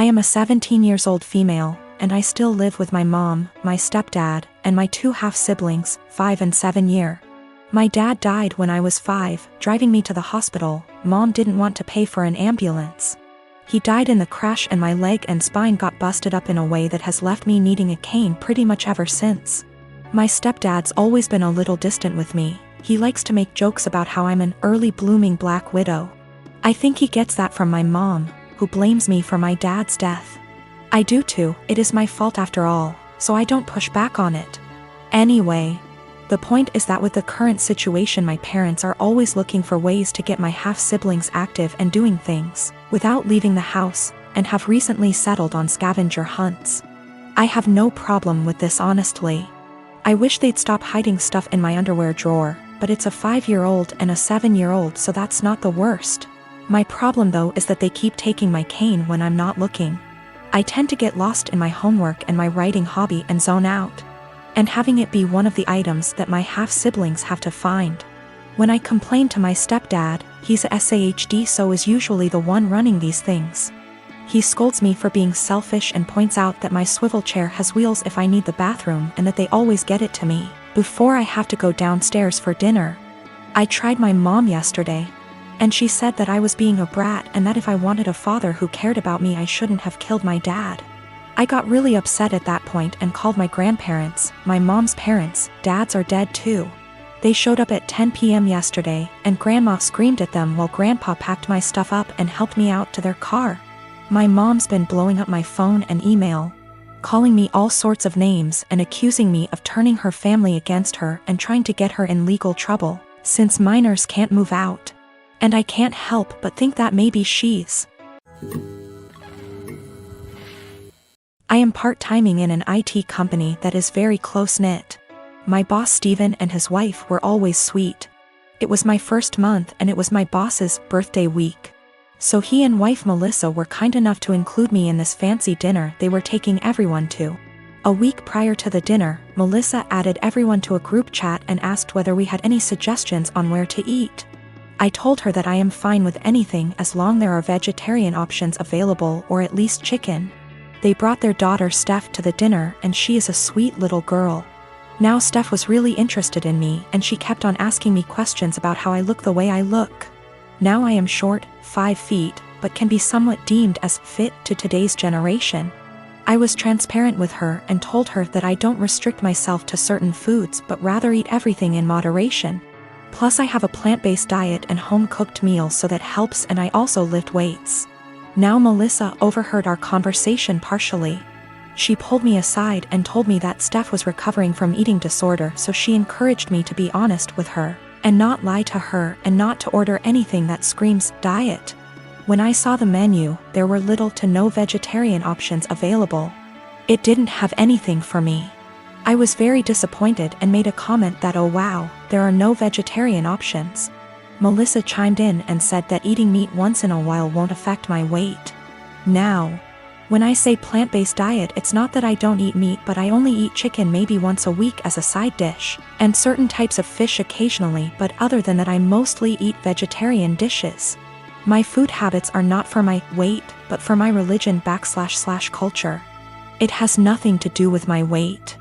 I am a 17 years old female, and I still live with my mom, my stepdad, and my two half-siblings, 5 and 7 year. My dad died when I was 5, driving me to the hospital. Mom didn't want to pay for an ambulance. He died in the crash and my leg and spine got busted up in a way that has left me needing a cane pretty much ever since. My stepdad's always been a little distant with me. He likes to make jokes about how I'm an early blooming black widow. I think he gets that from my mom, who blames me for my dad's death. I do too, it is my fault after all, so I don't push back on it. Anyway, the point is that with the current situation my parents are always looking for ways to get my half-siblings active and doing things, without leaving the house, and have recently settled on scavenger hunts. I have no problem with this honestly. I wish they'd stop hiding stuff in my underwear drawer, but it's a 5-year-old and a 7-year-old, so that's not the worst. My problem though is that they keep taking my cane when I'm not looking. I tend to get lost in my homework and my writing hobby and zone out. And having it be one of the items that my half-siblings have to find. When I complain to my stepdad, he's a SAHD, so is usually the one running these things. He scolds me for being selfish and points out that my swivel chair has wheels if I need the bathroom and that they always get it to me before I have to go downstairs for dinner. I tried my mom yesterday, and she said that I was being a brat and that if I wanted a father who cared about me I shouldn't have killed my dad. I got really upset at that point and called my grandparents. My mom's parents, dads are dead too. They showed up at 10 p.m. yesterday, and Grandma screamed at them while Grandpa packed my stuff up and helped me out to their car. My mom's been blowing up my phone and email, calling me all sorts of names and accusing me of turning her family against her and trying to get her in legal trouble, since minors can't move out. And I can't help but think that maybe she's. I am part-timing in an IT company that is very close-knit. My boss Steven and his wife were always sweet. It was my first month and it was my boss's birthday week. So he and wife Melissa were kind enough to include me in this fancy dinner they were taking everyone to. A week prior to the dinner, Melissa added everyone to a group chat and asked whether we had any suggestions on where to eat. I told her that I am fine with anything as long there are vegetarian options available or at least chicken. They brought their daughter Steph to the dinner and she is a sweet little girl. Now Steph was really interested in me and she kept on asking me questions about how I look the way I look. Now I am short, 5 feet, but can be somewhat deemed as fit to today's generation. I was transparent with her and told her that I don't restrict myself to certain foods but rather eat everything in moderation. Plus I have a plant-based diet and home-cooked meals, so that helps, and I also lift weights. Now Melissa overheard our conversation partially. She pulled me aside and told me that Steph was recovering from eating disorder, so she encouraged me to be honest with her, and not lie to her, and not to order anything that screams diet. When I saw the menu, there were little to no vegetarian options available. It didn't have anything for me. I was very disappointed and made a comment that, oh wow, there are no vegetarian options. Melissa chimed in and said that eating meat once in a while won't affect my weight. Now, when I say plant-based diet, it's not that I don't eat meat, but I only eat chicken maybe once a week as a side dish, and certain types of fish occasionally, but other than that I mostly eat vegetarian dishes. My food habits are not for my weight, but for my religion / culture. It has nothing to do with my weight.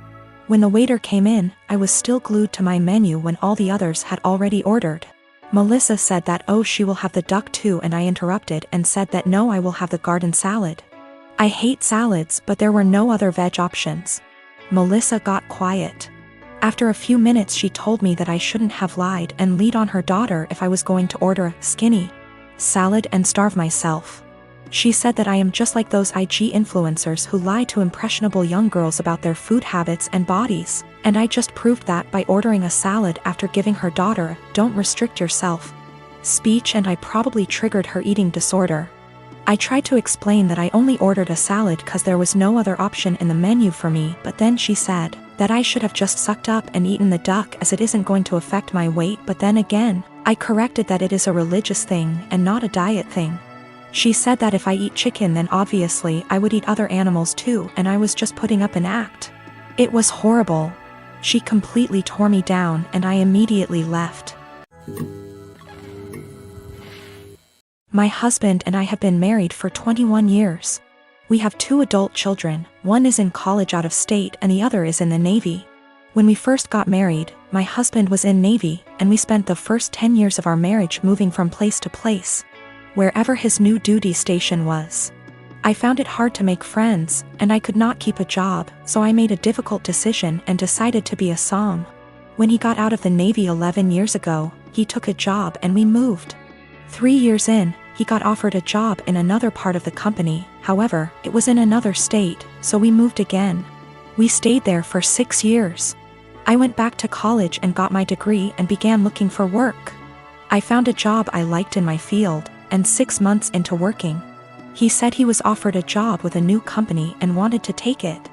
When the waiter came in, I was still glued to my menu when all the others had already ordered. Melissa said that, oh, she will have the duck too, and I interrupted and said that no, I will have the garden salad. I hate salads, but there were no other veg options. Melissa got quiet. After a few minutes she told me that I shouldn't have lied and lead on her daughter if I was going to order a skinny salad and starve myself. She said that I am just like those IG influencers who lie to impressionable young girls about their food habits and bodies, and I just proved that by ordering a salad after giving her daughter a "don't restrict yourself" speech, and I probably triggered her eating disorder. I tried to explain that I only ordered a salad because there was no other option in the menu for me, but then she said that I should have just sucked up and eaten the duck as it isn't going to affect my weight, but then again, I corrected that it is a religious thing and not a diet thing. She said that if I eat chicken then obviously I would eat other animals too, and I was just putting up an act. It was horrible. She completely tore me down and I immediately left. My husband and I have been married for 21 years. We have 2 adult children, one is in college out of state and the other is in the Navy. When we first got married, my husband was in Navy and we spent the first 10 years of our marriage moving from place to place, wherever his new duty station was. I found it hard to make friends, and I could not keep a job, so I made a difficult decision and decided to be a som. When he got out of the Navy 11 years ago, he took a job and we moved. 3 years in, he got offered a job in another part of the company, however, it was in another state, so we moved again. We stayed there for 6 years. I went back to college and got my degree and began looking for work. I found a job I liked in my field, and 6 months into working, he said he was offered a job with a new company and wanted to take it.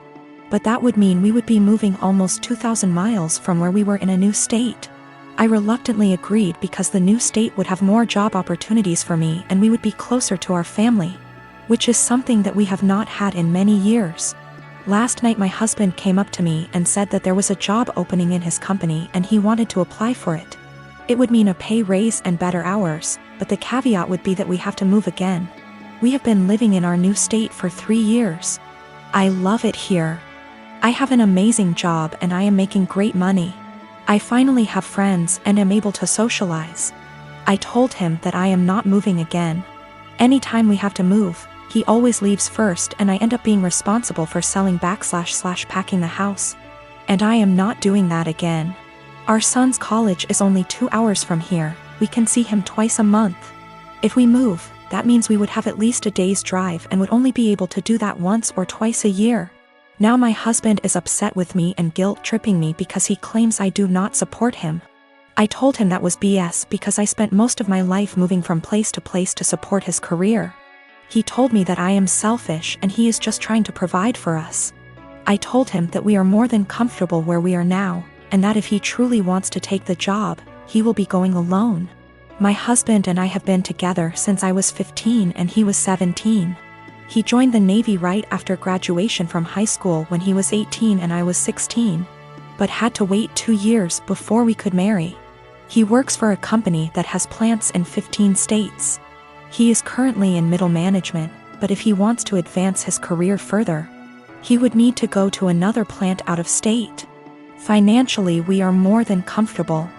But that would mean we would be moving almost 2,000 miles from where we were in a new state. I reluctantly agreed because the new state would have more job opportunities for me and we would be closer to our family, which is something that we have not had in many years. Last night my husband came up to me and said that there was a job opening in his company and he wanted to apply for it. It would mean a pay raise and better hours, but the caveat would be that we have to move again. We have been living in our new state for 3 years. I love it here. I have an amazing job and I am making great money. I finally have friends and am able to socialize. I told him that I am not moving again. Anytime we have to move, he always leaves first and I end up being responsible for selling /packing the house. And I am not doing that again. Our son's college is only 2 hours from here. We can see him twice a month. If we move, that means we would have at least a day's drive and would only be able to do that once or twice a year. Now my husband is upset with me and guilt-tripping me because he claims I do not support him. I told him that was BS because I spent most of my life moving from place to support his career. He told me that I am selfish and he is just trying to provide for us. I told him that we are more than comfortable where we are now, and that if he truly wants to take the job, he will be going alone. My husband and I have been together since I was 15 and he was 17. He joined the Navy right after graduation from high school when he was 18 and I was 16, but had to wait 2 years before we could marry. He works for a company that has plants in 15 states. He is currently in middle management, but if he wants to advance his career further, he would need to go to another plant out of state. Financially, we are more than comfortable.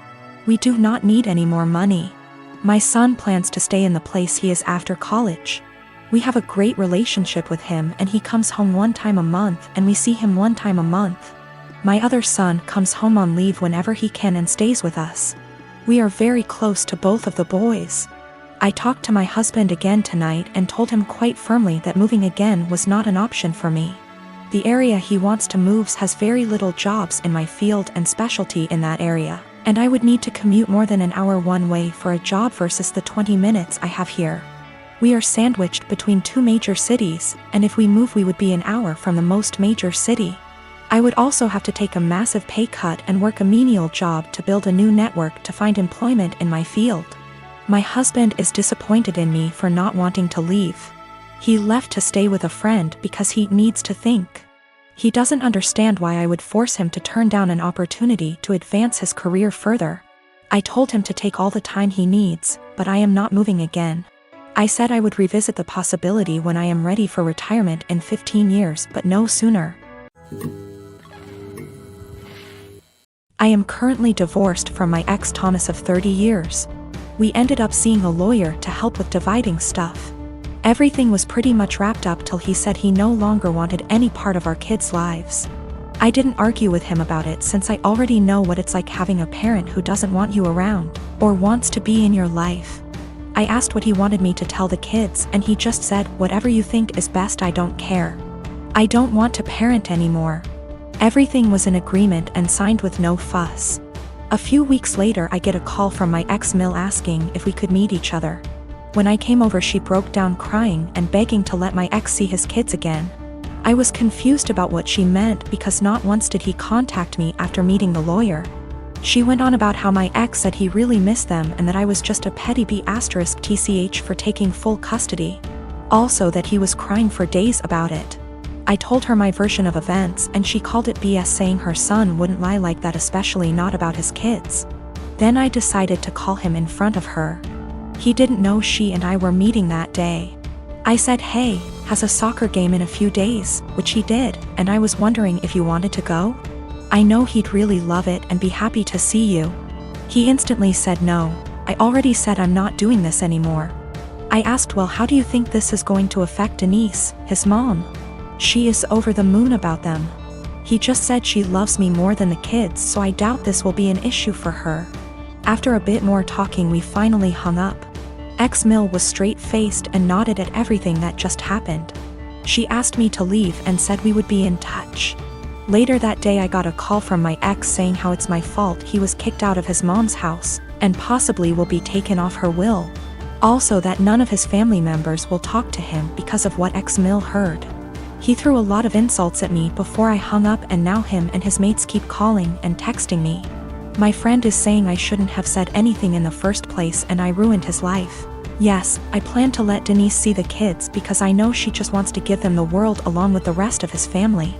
We do not need any more money. My son plans to stay in the place he is after college. We have a great relationship with him and he comes home 1 time a month and we see him 1 time a month. My other son comes home on leave whenever he can and stays with us. We are very close to both of the boys. I talked to my husband again tonight and told him quite firmly that moving again was not an option for me. The area he wants to move has very little jobs in my field and specialty in that area, and I would need to commute more than an hour one way for a job versus the 20 minutes I have here. We are sandwiched between 2 major cities, and if we move we would be an hour from the most major city. I would also have to take a massive pay cut and work a menial job to build a new network to find employment in my field. My husband is disappointed in me for not wanting to leave. He left to stay with a friend because he needs to think. He doesn't understand why I would force him to turn down an opportunity to advance his career further. I told him to take all the time he needs, but I am not moving again. I said I would revisit the possibility when I am ready for retirement in 15 years, but no sooner. I am currently divorced from my ex Thomas of 30 years. We ended up seeing a lawyer to help with dividing stuff. Everything was pretty much wrapped up till he said he no longer wanted any part of our kids' lives. I didn't argue with him about it since I already know what it's like having a parent who doesn't want you around, or wants to be in your life. I asked what he wanted me to tell the kids and he just said, "Whatever you think is best, I don't care. I don't want to parent anymore." Everything was in agreement and signed with no fuss. A few weeks later I get a call from my ex-mill asking if we could meet each other. When I came over she broke down crying and begging to let my ex see his kids again. I was confused about what she meant because not once did he contact me after meeting the lawyer. She went on about how my ex said he really missed them and that I was just a petty B*TCH for taking full custody. Also that he was crying for days about it. I told her my version of events and she called it BS, saying her son wouldn't lie like that, especially not about his kids. Then I decided to call him in front of her. He didn't know she and I were meeting that day. I said, hey, has a soccer game in a few days, which he did, and I was wondering if you wanted to go? I know he'd really love it and be happy to see you. He instantly said no. I already said I'm not doing this anymore. I asked, well, how do you think this is going to affect Denise, his mom? She is over the moon about them. He just said she loves me more than the kids, so I doubt this will be an issue for her. After a bit more talking, we finally hung up. Ex-Mill was straight-faced and nodded at everything that just happened. She asked me to leave and said we would be in touch. Later that day I got a call from my ex saying how it's my fault he was kicked out of his mom's house, and possibly will be taken off her will. Also that none of his family members will talk to him because of what Ex-Mill heard. He threw a lot of insults at me before I hung up, and now him and his mates keep calling and texting me. My friend is saying I shouldn't have said anything in the first place and I ruined his life. Yes, I plan to let Denise see the kids because I know she just wants to give them the world along with the rest of his family.